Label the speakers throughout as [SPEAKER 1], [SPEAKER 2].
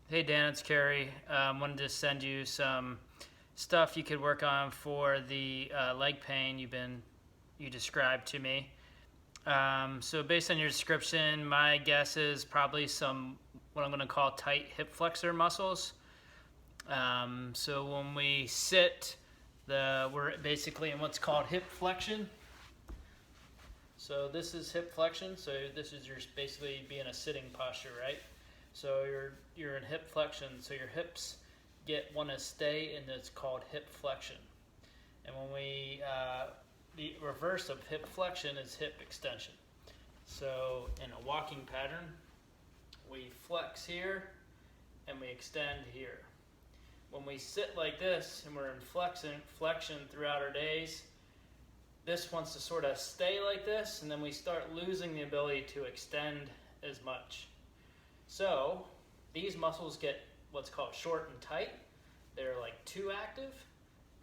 [SPEAKER 1] Hey Dan, it's Kerry. Wanted to send you some stuff you could work on for the leg pain you described to me. So based on your description, my guess is probably some what I'm going to call tight hip flexor muscles. So when we sit, we're basically in what's called hip flexion. So this is hip flexion. So this is your basically being a sitting posture, right? So you're in hip flexion. So your hips want to stay, and it's called hip flexion. And when the reverse of hip flexion is hip extension. So in a walking pattern, we flex here and we extend here. When we sit like this and we're in flexion throughout our days, this wants to sort of stay like this, and then we start losing the ability to extend as much. So these muscles get what's called short and tight. They're like too active.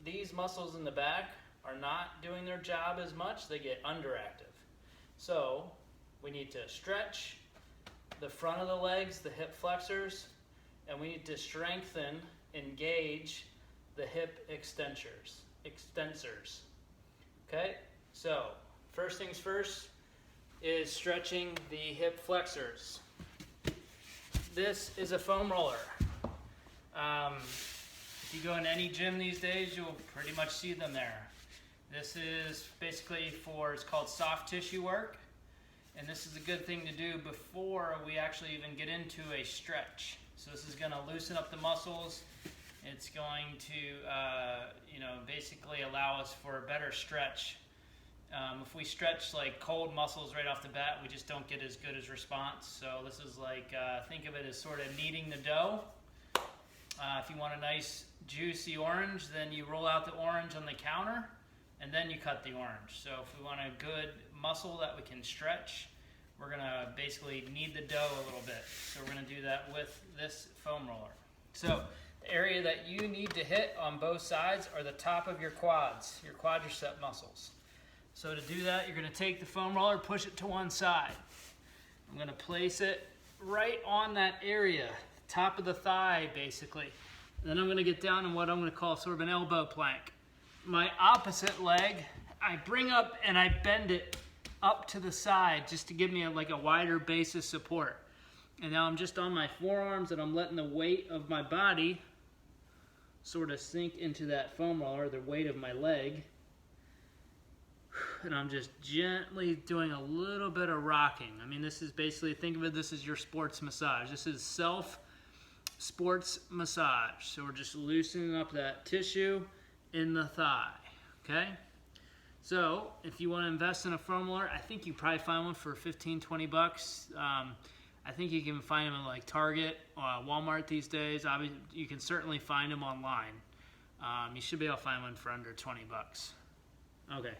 [SPEAKER 1] These muscles in the back are not doing their job as much. They get underactive. So we need to stretch the front of the legs, the hip flexors, and we need to strengthen, engage the hip extensors. Okay, so first things first is stretching the hip flexors. This is a foam roller. If you go in any gym these days, you'll pretty much see them there. This is basically it's called soft tissue work. And this is a good thing to do before we actually even get into a stretch. So this is going to loosen up the muscles. It's going to, basically allow us for a better stretch. If we stretch like cold muscles right off the bat, we just don't get as good as response. So this is like, think of it as sort of kneading the dough. If you want a nice juicy orange, then you roll out the orange on the counter and then you cut the orange. So if we want a good muscle that we can stretch, we're going to basically knead the dough a little bit. So we're going to do that with this foam roller. So the area that you need to hit on both sides are the top of your quads, your quadricep muscles. So to do that, you're going to take the foam roller, push it to one side. I'm going to place it right on that area, top of the thigh basically. Then I'm going to get down in what I'm going to call sort of an elbow plank. My opposite leg, I bring up and I bend it up to the side just to give me a wider base of support. And now I'm just on my forearms and I'm letting the weight of my body sort of sink into that foam roller, the weight of my leg. And I'm just gently doing a little bit of rocking. I mean, this is basically, think of it, this is your sports massage. This is self-sports massage. So we're just loosening up that tissue in the thigh, okay? So if you want to invest in a foam roller, I think you probably find one for 15, 20 bucks. I think you can find them in like Target, Walmart these days. Obviously, you can certainly find them online. You should be able to find one for under 20 bucks. Okay,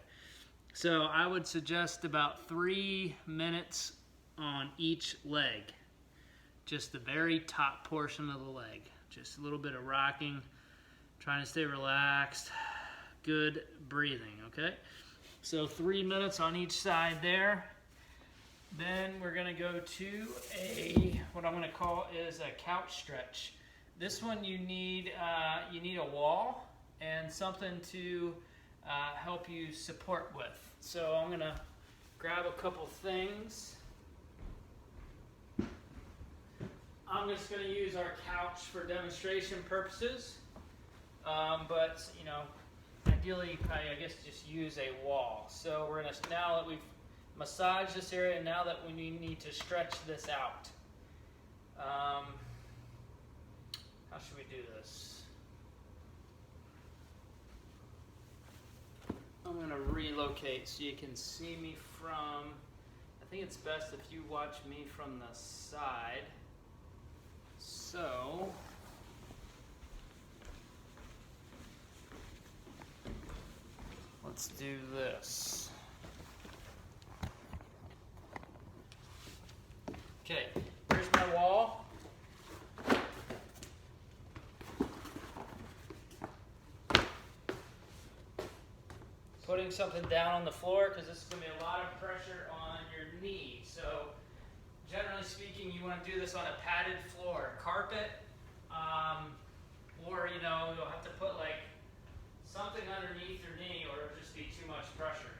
[SPEAKER 1] so I would suggest about 3 minutes on each leg. Just the very top portion of the leg. Just a little bit of rocking, trying to stay relaxed, good breathing, okay? So 3 minutes on each side there. Then we're gonna go to what I'm gonna call is a couch stretch. This one you need a wall and something to help you support with. So I'm gonna grab a couple things. I'm just gonna use our couch for demonstration purposes, but ideally you probably, I guess, just use a wall. So we're gonna, now that we've massaged this area, now that we need to stretch this out. How should we do this? I'm gonna relocate so you can see me from, I think it's best if you watch me from the side. So, let's do this. Okay, here's my wall. Putting something down on the floor because this is going to be a lot of pressure on your knee. So generally speaking, you want to do this on a padded floor. Carpet Or, you know, you'll have to put like something underneath your knee or it'll just be too much pressure.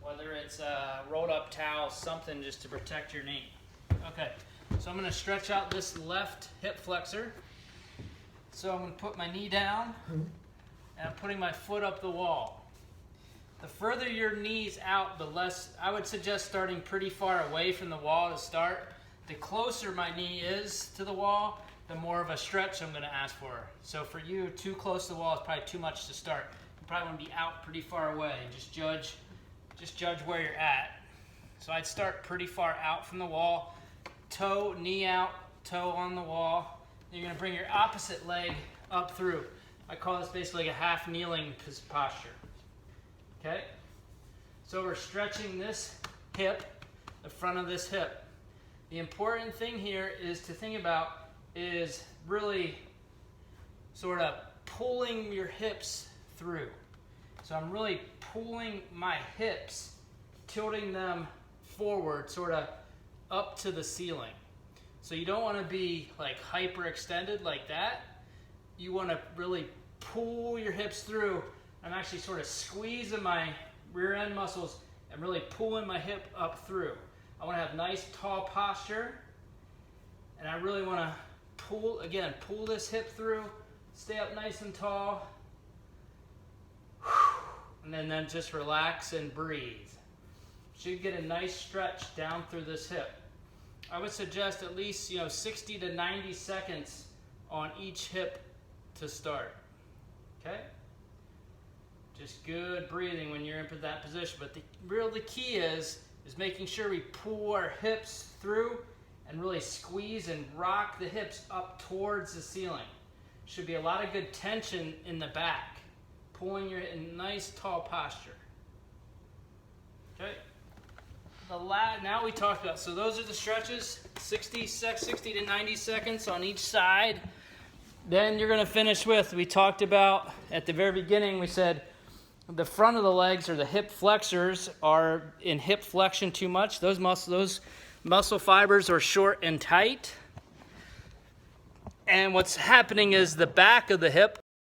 [SPEAKER 1] Whether it's a rolled up towel, something just to protect your knee. Okay, so I'm going to stretch out this left hip flexor. So I'm going to put my knee down and I'm putting my foot up the wall. The further your knee's out, the less, I would suggest starting pretty far away from the wall to start. The closer my knee is to the wall, the more of a stretch I'm going to ask for. So for you, too close to the wall is probably too much to start. You probably want to be out pretty far away and just judge where you're at. So I'd start pretty far out from the wall, toe, knee out, toe on the wall. Then you're going to bring your opposite leg up through. I call this basically like a half kneeling posture. Okay? So we're stretching this hip, the front of this hip. The important thing here is to think about is really sort of pulling your hips through. So I'm really pulling my hips, tilting them forward, sort of up to the ceiling. So you don't want to be like hyperextended like that. You want to really pull your hips through. I'm actually sort of squeezing my rear end muscles and really pulling my hip up through. I want to have nice tall posture, and I really want to pull this hip through, stay up nice and tall, and then just relax and breathe. Should get a nice stretch down through this hip. I would suggest at least 60 to 90 seconds on each hip to start. Okay? Just good breathing when you're in that position. But the key is making sure we pull our hips through and really squeeze and rock the hips up towards the ceiling. Should be a lot of good tension in the back. Pulling your in nice tall posture. Okay. Now we talked about, so those are the stretches, 60 to 90 seconds on each side. Then you're going to finish with, we talked about at the very beginning, we said the front of the legs or the hip flexors are in hip flexion too much. Those muscle fibers are short and tight. And what's happening is the back of the hip